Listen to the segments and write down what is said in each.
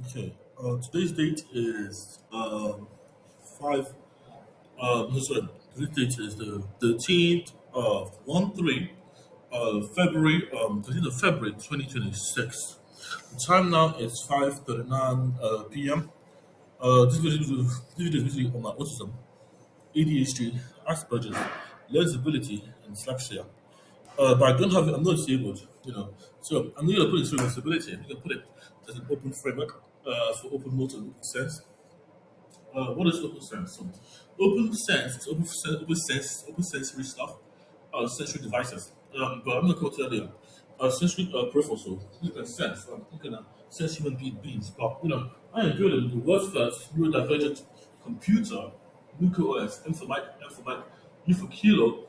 Okay. Today's date is five. No, sorry. Today's date is the 13th of 1/3 February. 13th of February 2026. The time now is 5:39 p.m. This video is basically on my autism, ADHD, Asperger's, learning disability, and dyslexia. But I don't have it. I'm not disabled. So I'm not gonna put it through disability. I'm gonna put it as an open framework for open motor and open sense. What is open sense? So, open sense is open sensory stuff, sensory devices. But I'm gonna quote earlier. Sensory peripheral, so you can sense, you can sense human beings. But I am good at the world's first neurodivergent computer, Nuclear OS, Informatic, U for kilo,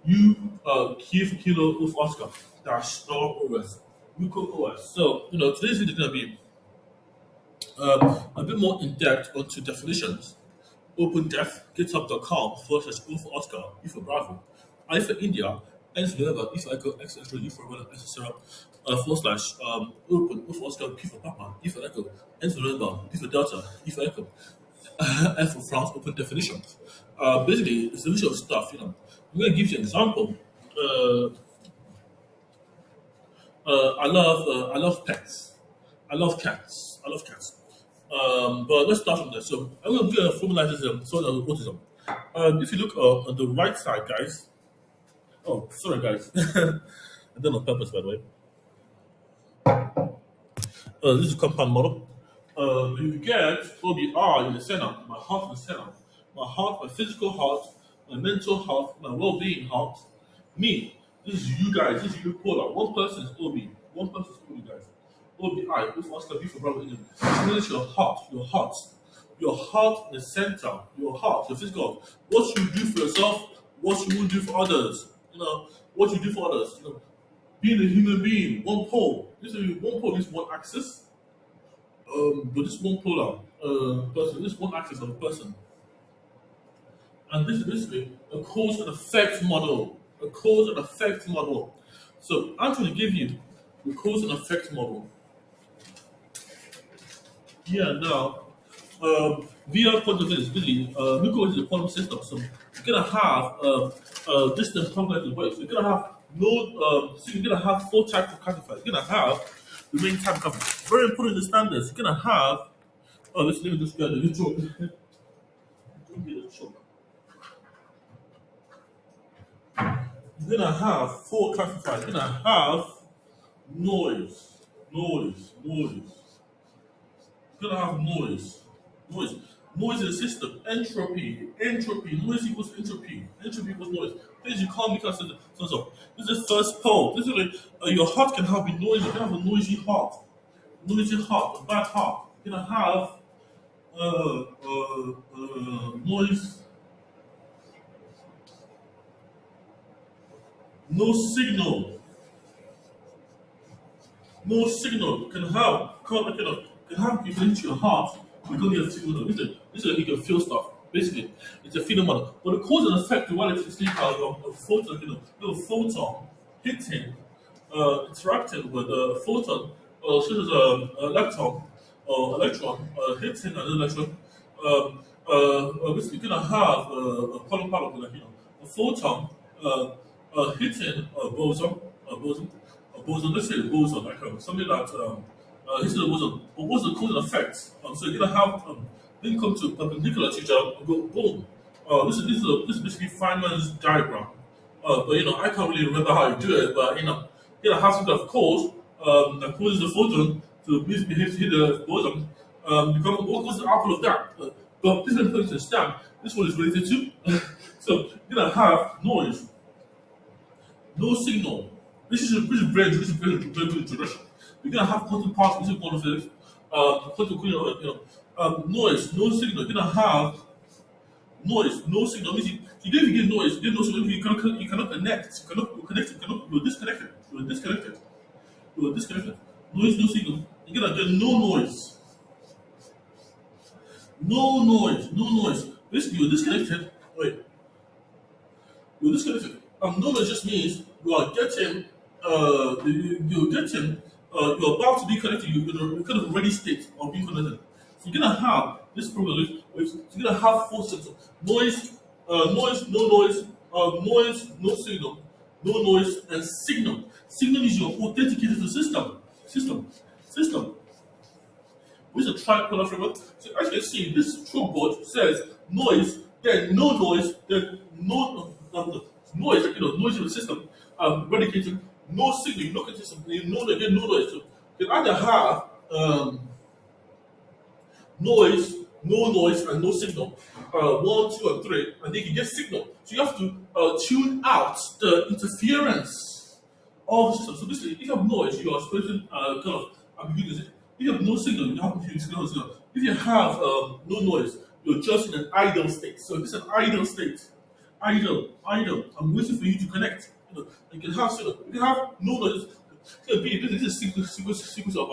Q for kilo, O for Oscar, dash star OS, Nuclear OS. So today's video is gonna be a bit more in depth onto definitions. OpenDef, github.com /O for Oscar, U for Bravo, I for India, N for November, E for Echo, X for X-ray, U for Roman, S for Sarah, open, O for Oscar, P for Papa, E for Echo, N for November, D for Delta, E for Echo, F for France, open definitions. Basically, it's a list of stuff, I'm going to give you an example. Uh, I love pets. I love cats. I love cats. But let's start from there. So I'm going to formalize this sort of autism. If you look on the right side, guys. Oh, sorry, guys. I done on purpose, by the way. This is a compound model. You get OBR in the center, my heart in the center. My heart, my physical heart, my mental heart, my well-being heart. Me. This is you guys. This is you polar. One person is OB. One person is OB, guys. OBI. If Oscar B for brother. This is your heart. Your heart. Your heart in the center. Your heart. Your physical heart. What you do for yourself. What you won't do for others. What you do for others. Being a human being. One pole. This is one pole. This is one axis. But this one polar person, this one axis of a person, and this is basically a cause and effect model. A cause and effect model. So I'm going to give you the cause and effect model. Yeah, now, via quantum visibility, Nuclear is a quantum system. So you're gonna have distant cognitive waves. You're gonna have so you're gonna have four types of classifiers. You're gonna have the main type of classifier. Very important in the standards. You're gonna have let me just get the choke. Don't get the choke. You're gonna have four classifiers. You're gonna have noise, noise. You're gonna have noise. Noise in the system. Entropy. Noise equals entropy. Entropy equals noise. Things you can't make us so. This is first pole. This is like your heart can have a noise. You can have a noisy heart, a bad heart. You're gonna have noise, no signal, no signal. Can have you into your heart. You don't get a signal. This is you can feel stuff. Basically, it's a feeling model. But the cause and effect while it's sleep out of a photon, little photon hitting, interacting with a photon, such as electron or electron hitting an electron. Basically, you're gonna have a polypart, like a photon hitting a boson. Let's say a boson, like something that hitting a boson. But what's the cause and effect? So you're gonna have then come to perpendicular to each other and go boom. This is basically Feynman's diagram. But I can't really remember how you do it. But you have some kind of cause that causes the photon to basically hit the boson. What was the output of that? But this is important to understand. This one is related to. So you're gonna have noise, no signal. This is very good introduction. You're gonna have quantum parts, this is quantum physics, quantum noise, no signal. You're gonna have noise, no signal. Means you don't even get noise, you get no signal. You cannot connect. You're disconnected. You're disconnected. Noise, no signal. You're gonna get no noise. No noise. Basically, you're disconnected. Wait, you're disconnected. No noise just means you are getting, you're getting you're about to be connected, you're kind of ready state of being connected. So you're gonna have this problem you're gonna have four symptoms: noise, no noise, noise, no signal, no noise, and signal. Signal is your authenticated system. System. System. Which is a tripolar framework. So as you can see, this true board says noise, then no noise, then noise, like, noise in the system, eradicated, no signal, you look at this, again, no noise. So you can either have noise, no noise, and no signal. One, two, and three, and then you get signal. So you have to tune out the interference of the system. So basically, if you have noise, you are experiencing kind of ambiguity. If you have no signal, you have signal. If you have no noise, you're just in an idle state. So if it's an idle state, idle. I'm waiting for you to connect. You can have signal. You can have no noise. This is sequence of sequence of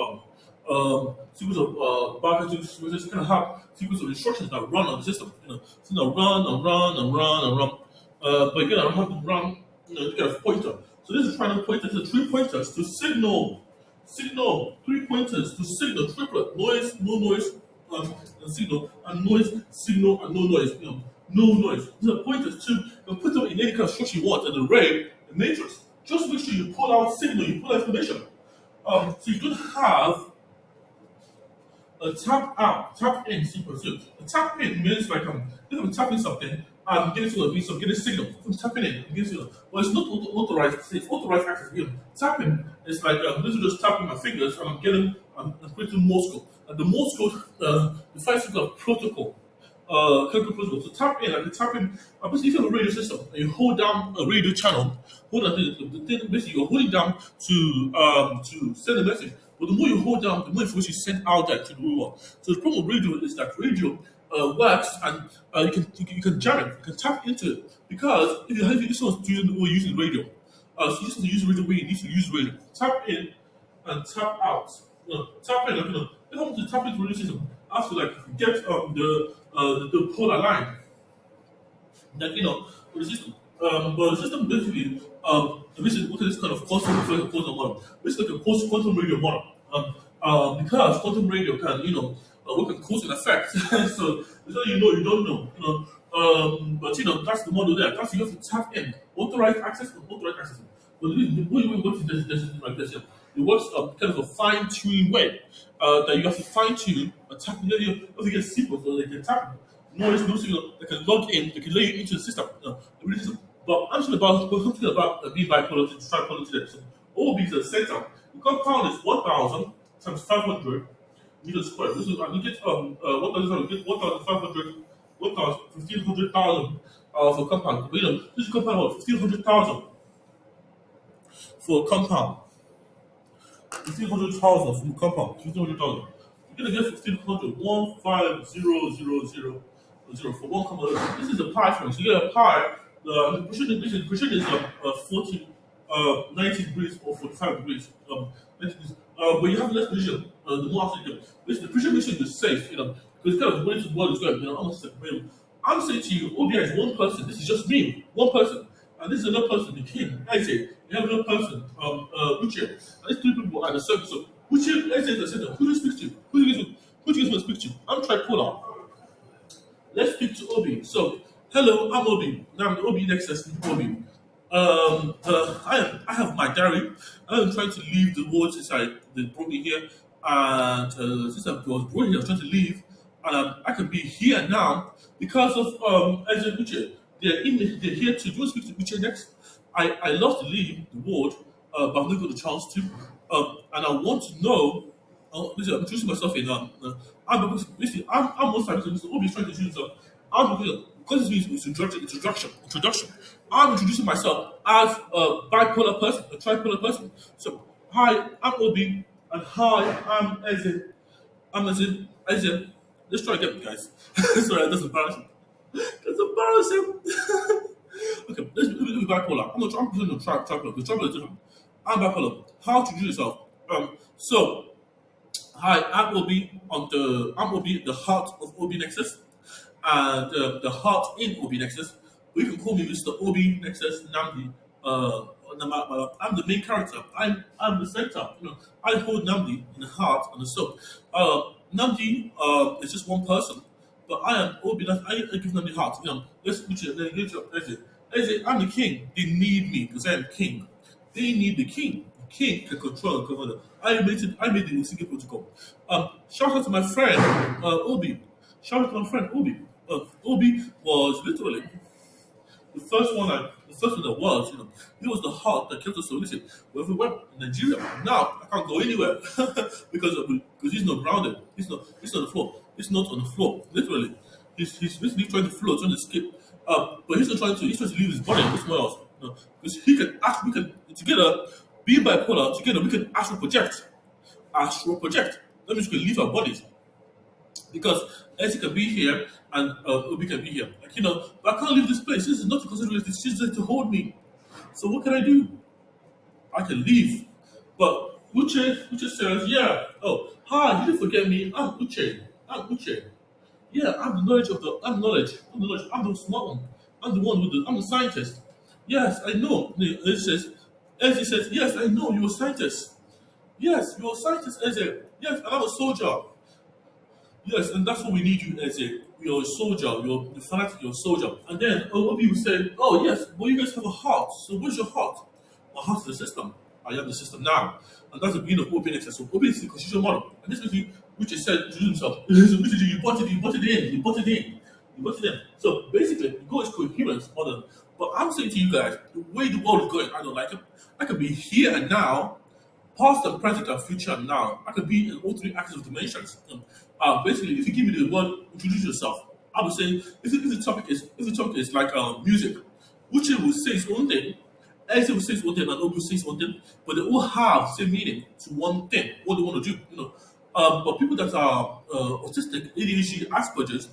back sequences. You can have sequence of instructions that run on the system. So now run and run and run and run. But again, I don't have to run. You get a pointer. So this is trying to point. This is three pointers to signal. Signal. Three pointers to signal. Triplet. Noise, no noise, and signal, and noise, signal, and no noise. No noise. These are pointers to put them in any kind of structure you want, an array, a matrix. Just make sure you pull out signal, you pull out information. So you don't have a tap out, tap in sequence. So a tap in means like if I'm tapping something, I'm getting to a piece of getting signal. I'm tapping in, I'm getting signal. But it's not authorized. It's authorized access. Tapping is like this is just tapping my fingers and I'm creating Morse code. And the Morse code defines some kind of protocol. Chemical protocol. So tap in, I can tap in. Basically, if you have a radio system and you hold down a radio channel, basically you're holding down to send a message. But the more you hold down, the more information you send out there to the world. So the problem with radio is that radio works and you can jam it, you can tap into it. Because if you have someone student who are using radio, so you just use radio where you need to use radio. Tap in and tap out. Tap in, if I want to tap into the radio system, I have to get the polar line. That for the system. But the system basically what is this kind of quantum model? Basically like a quantum radio model. Because quantum radio can work in cause and effect. So you don't know. But that's the model there. That's you have to tap in. Authorized access and authorized access. But the way it works is this like this. It works kind of a fine-tuned way that you have to fine-tune a tap. You have to get sequence so they can tap. No signal. They can log in. They can let you into the system. But I'm talking about being bipolar to tripolar today. So OB is the center. The compound is 1,000 times 500 meters squared. This is you get 1,000. You get 1,500, 1,500,000 for compound. But, this is compound what 1,500,000 for a compound. 1,500,000 from compound. 1,500,000. You're gonna get 1,500. 150,000 for one compound. This is a pi frame. So you get a pi. The precision is 40, 90 degrees or 45 degrees. 90 degrees. But you have less precision. The more often you get. The precision makes sure you're safe. Because kind of the way the world is going. Almost like I'm saying to you, OBI is one person. This is just me, one person. And this is another person, the king, Isaac. You have another person, Uche. And these three people are the circle. So Uche, Isaac is the center. Who do you speak to? Who do you want to speak to? I'm tripolar. Let's speak to Obi. So, hello, I'm Obi. Now I'm the Obi Nexus Obi. I have my diary. I am trying to leave the world since they brought me here. And since I was born here, I was trying to leave. And I can be here now because of Isaac Uche. They're here to do speak to Uche next. I love to leave the world, but I've not got the chance to. And I want to know. Listen, I'm introducing myself in. I'm most likely Mr. Obi is trying to introduce himself. Because it's introduction. I'm introducing myself as a bipolar person, a tripolar person. So, hi, I'm Obi, and hi, I'm Eze. I'm Eze. Let's try again, guys. Sorry, that's embarrassing. That's embarrassing. Okay, let's be bipolar. I'm pretending to tripolar because tripolar is different. I'm bipolar. How to do yourself? So, hi, I'm Obi the heart of Obi Nexus, and the heart in Obi Nexus. But you can call me Mr. Obi Nexus Namdi. I'm the main character. I'm the center. I hold Namdi in the heart and the soul. Namdi is just one person, but I am Obi. I give Namdi heart. Let's put it. Then get your Eze. Eze, I'm the king. They need me because I am king. They need the king. The king can control and govern them. I made the Helsinki Protocol. Shout out to my friend Obi. Shout out to my friend Obi. Obi was literally the first one that was, he was the heart that kept us so listen. When we went in Nigeria, now I can't go anywhere because he's not grounded. He's on the floor. He's not on the floor. Literally, he's basically trying to float, trying to escape. But he's not trying to. He's trying to leave his body. Somewhere else. Because he can act. We can together, being bipolar together, we can astral project. Astral project. That means we can leave our bodies because Essie can be here and Obi can be here. But I can't leave this place. This is not to consider it. It's just there to hold me. So what can I do? I can leave. But Uche says, yeah. Oh, hi, you didn't forget me. I'm Uche. I'm Uche. Yeah, I'm the knowledge of the. I'm knowledge. I'm the knowledge. I'm the smart one. I'm the one with the. I'm the scientist. Yes, I know. Ezzy says, yes, I know. You're a scientist. Yes, you're a scientist, Ezzy. Yes, and I'm a soldier. Yes, and that's what we need you as you're a soldier, you're the fanatic, you're a soldier. And then Obi will say, oh yes, well you guys have a heart. So where's your heart? My heart is the system. I am the system now. And that's the beginning of Obi Nexus. So Obi is the constitutional model. And this is which is said to himself, you bought it in, you bought it in, you bought it in. So basically the goal is coherence model. But I'm saying to you guys, the way the world is going, I don't like it. I can be here and now, past and present and future and now. I could be in all three axes of dimensions. Basically, if you give me the word, introduce yourself. I would say if the topic is like music, Uche will say his own thing, Eze will say his own thing, and Obi will say his own thing, but they all have same meaning to one thing, what they want to do. But people that are autistic, ADHD, Asperger's,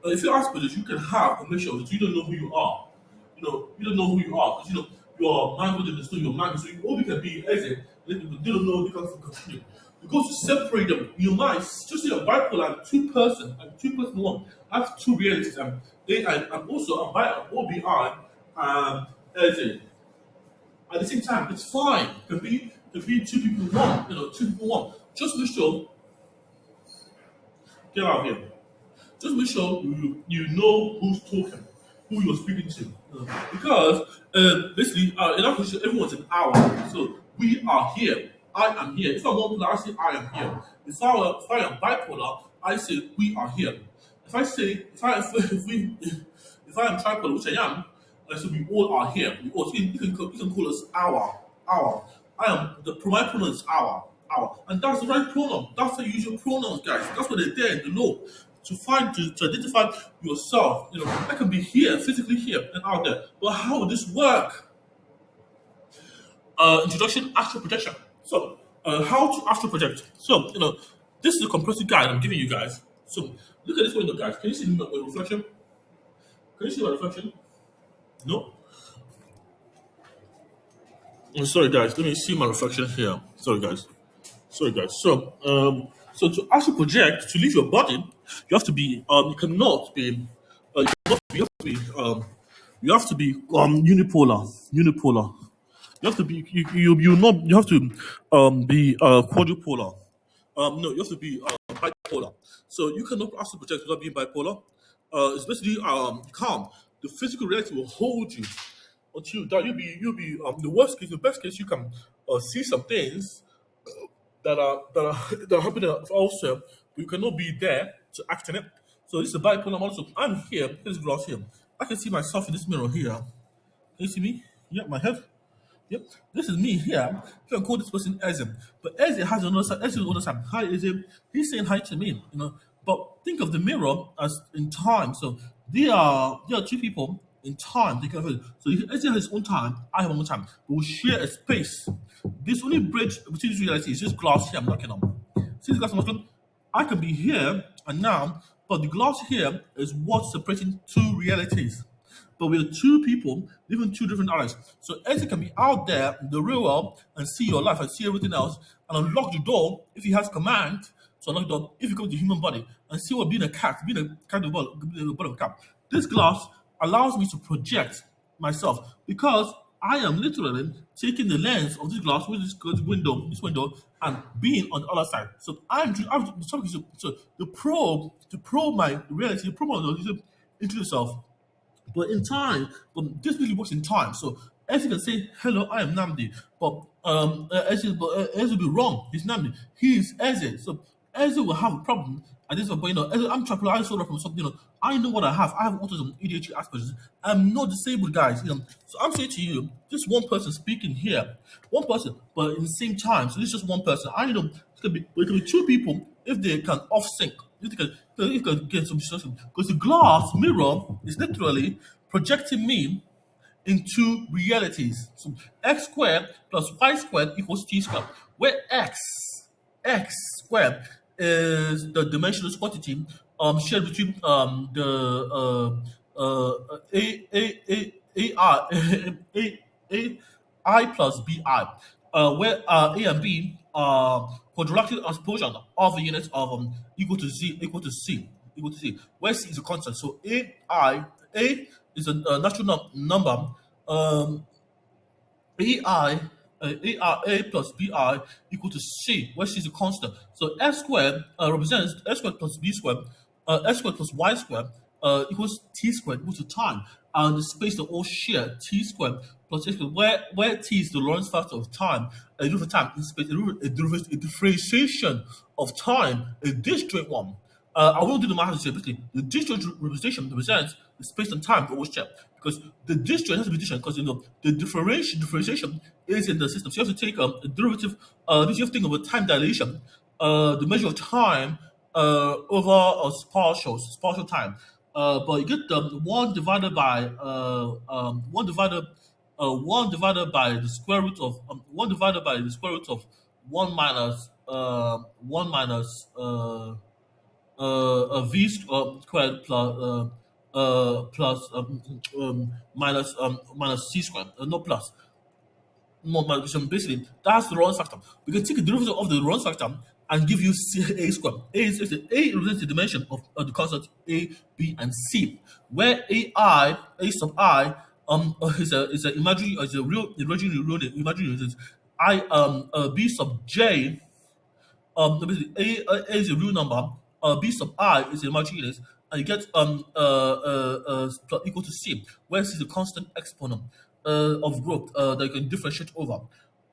if you're Asperger's, you can have a mixture that you don't know who you are. You don't know who you are because your mind wouldn't understand your mind. So you all can be Eze, they don't know they can't continue. Because to separate them, your mind, just say a bipolar and two person one have two realities. And also a OBI and Eze. At the same time, it's fine. It can be two people one, two people one. Just make sure get out of here. Just make sure you know who's talking, who you're speaking to. Because basically, in our position, everyone's an hour. So we are here. I am here. If I'm one polar, I say I am here. If I am bipolar, I say we are here. If I say if I am tripolar, which I am, I say we all are here. We all. So you can call us our. I am my pronoun is our, and that's the right pronoun. That's the usual pronouns, guys. That's what they're there in the law to identify yourself. I can be here, physically here and out there. But how would this work? Introduction, astral projection. So, how to astral project. So, this is a comprehensive guide I'm giving you guys. So, look at this window, guys. Can you see my reflection? Can you see my reflection? No? Oh, sorry, guys. Let me see my reflection here. Sorry, guys. So to astral project, to leave your body, you have to be, you cannot be, you have to be unipolar. You have to be you have to be quadrupolar. No, you have to be bipolar. So you cannot astral project without being bipolar. It's basically calm. The physical reality will hold you until you die. You'll be the worst case, the best case you can see some things that are happening also, but you cannot be there to act in it. So this is a bipolar model. So I'm here, this glass here. I can see myself in this mirror here. Can you see me? Yep, my head. Yep, this is me here. You can call this person Ezim. But Ezim has another side. Ezim on the other side. Hi, Ezim. He's saying hi to me. But think of the mirror as in time. So there are two people in time. So Ezim has his own time. I have my own time. We will share a space. This only bridge between these realities is just glass here I'm knocking on. See this glass I'm knocking? I can be here and now, but the glass here is what's separating two realities. But we're two people living two different lives. So Ezzy can be out there in the real world and see your life and see everything else and unlock the door if he has command to unlock the door if you come to the human body and see what being a cat of the body of a cat. This glass allows me to project myself because I am literally taking the lens of this glass, which is this window, and being on the other side. So I'm the topic is to probe my reality, to probe my reality into yourself. But in time, but this really works in time. So as you can say, hello, I am Namdi. But Eze will be wrong. He's Namdi. He is Eze. So Eze will have a problem. And this, but Eze, I'm trying to I sort of from something. I know what I have. I have autism, ADHD, Asperger's. I'm not disabled, guys. So I'm saying to you, just one person speaking here, one person, but in the same time. So this is just one person. I know it can be two people if they can off sync. If they can get some discussion. Because the glass mirror is literally projecting me in two realities. So x squared plus y squared equals t squared, where x squared is the dimensional quantity shared between the I plus bi, where a and b are quadratic exposure of the units of equal to z equal to c, where c is a constant. So a is a natural number. Um, AI, A plus BI equal to C, where C is a constant. So S squared represents S squared plus B squared, S squared plus Y squared equals T squared equals to time. And the space that all share T squared plus X squared, where T is the Lorentz factor of time, a derivative of time in space, a differentiation of time, a disjoint one. I won't do the math here. Basically, the disjoint representation represents the space and time that always share. Because the disjoint has to be disjoint because the differentiation is in the system. So you have to take a derivative. This you have to think of a time dilation, the measure of time over a spatial time. But you get one divided by the square root of one divided by the square root of one minus v squared plus minus c squared, no plus. No, so basically, that's the Lorentz factor. We can take the derivative of the Lorentz factor and give you a squared. A represents the dimension of the constant a, b, and c, where a sub I is a imaginary, is a real imaginary unit. B sub j basically A is a real number, B sub I is a imaginary unit, and you get equal to C, where C is a constant exponent of growth that you can differentiate over.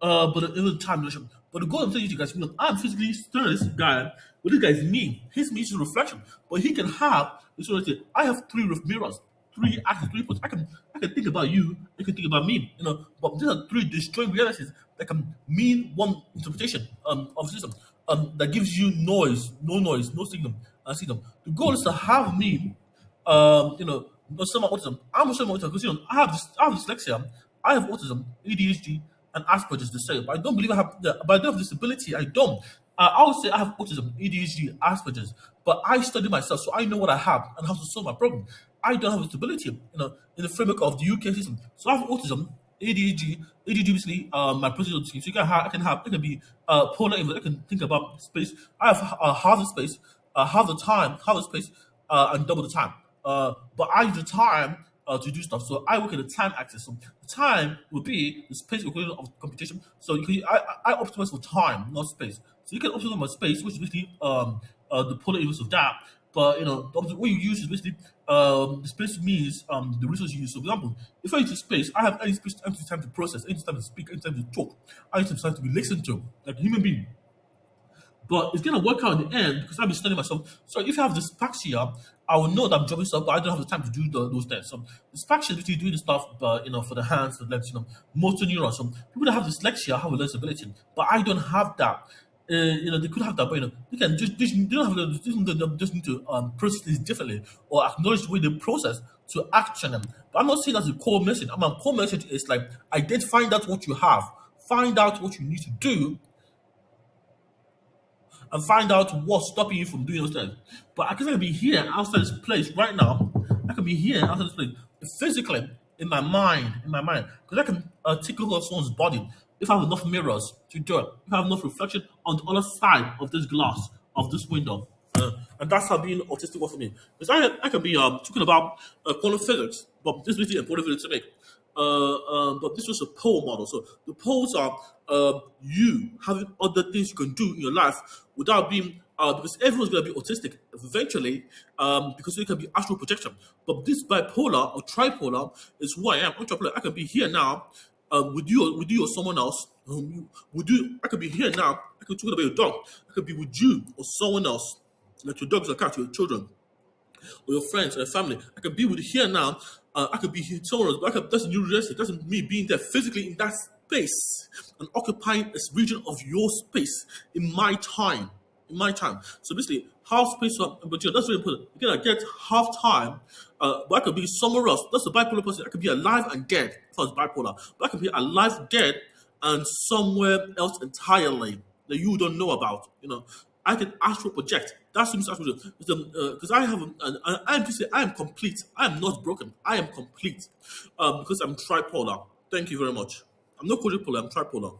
But in the time relation. But the goal I'm telling you guys, I'm physically staring at this guy, but this guy is me. His me is a reflection, but he can have this reality. I have three mirrors, three axes, three points. I can think about you, you can think about me, but these are three disjoint realities that can mean one interpretation of the system that gives you no signal, signal. The goal is to have me, not some autism. I'm some autism because I have dyslexia, I have autism, ADHD, and Asperger's the same. But I don't believe I have but I don't have disability. I don't. I would say I have autism, ADHD, Asperger's, but I study myself, so I know what I have and how to solve my problem. I don't have a disability, in the framework of the UK system. So I have autism, ADHD basically my personal thing. So I can be polar inverse. I can think about space. I have half the space, half the time, half the space, and double the time. But I use the time to do stuff. So I work in the time axis. So the time will be the space equivalent of computation. So I optimize for time, not space. So you can optimize for space, which is basically the polar inverse of that. But what you use is basically the space means the resource you use. So for example, if I use space, I have any space, empty time to process, any time to speak, any time to talk, any time to be listened to, like a human being. But it's gonna work out in the end because I've been studying myself. So if I have dyspraxia, I will know that I'm dropping stuff, but I don't have the time to do those things. So dyspraxia is literally doing the stuff, but for the hands, the legs, motor neurons. So people that have dyslexia have a less ability, but I don't have that. They could have that, but they can they don't have they just need to process things differently or acknowledge the way they process to action them. But I'm not saying that's the core message. Core message is like find out what you have, find out what you need to do, and find out what's stopping you from doing those things. But I can be here outside this place right now. I can be here outside this place physically in my mind, because I can take over someone's body if I have enough mirrors to do it. If I have enough reflection on the other side of this glass of this window, and that's how being autistic was for me. Because I can be talking about quantum physics, but this is really important physics to make. but this was a pole model. So the poles are you having other things you can do in your life without being because everyone's going to be autistic eventually, because it can be astral projection. But this bipolar or tripolar is who I am. I'm tripolar. I can be here now with you or someone else. With you, I could be here now. I could talk about your dog. I could be with you or someone else, like your dogs or cat, your children or your friends or your family. I could be with you here now. I could be here tomorrow. That's a new reality. That's me being there physically in that space and occupying a region of your space in my time. In my time. So basically, half space, but that's very important. You gotta get half time, but I could be somewhere else. That's a bipolar person. I could be alive and dead if I was bipolar. But I could be alive, dead, and somewhere else entirely that you don't know about. I can astral project. That's what astral project. Because I have, I am to say, I am complete. I am not broken. I am complete because I'm tripolar. Thank you very much. I'm not quadrupolar. I'm tripolar.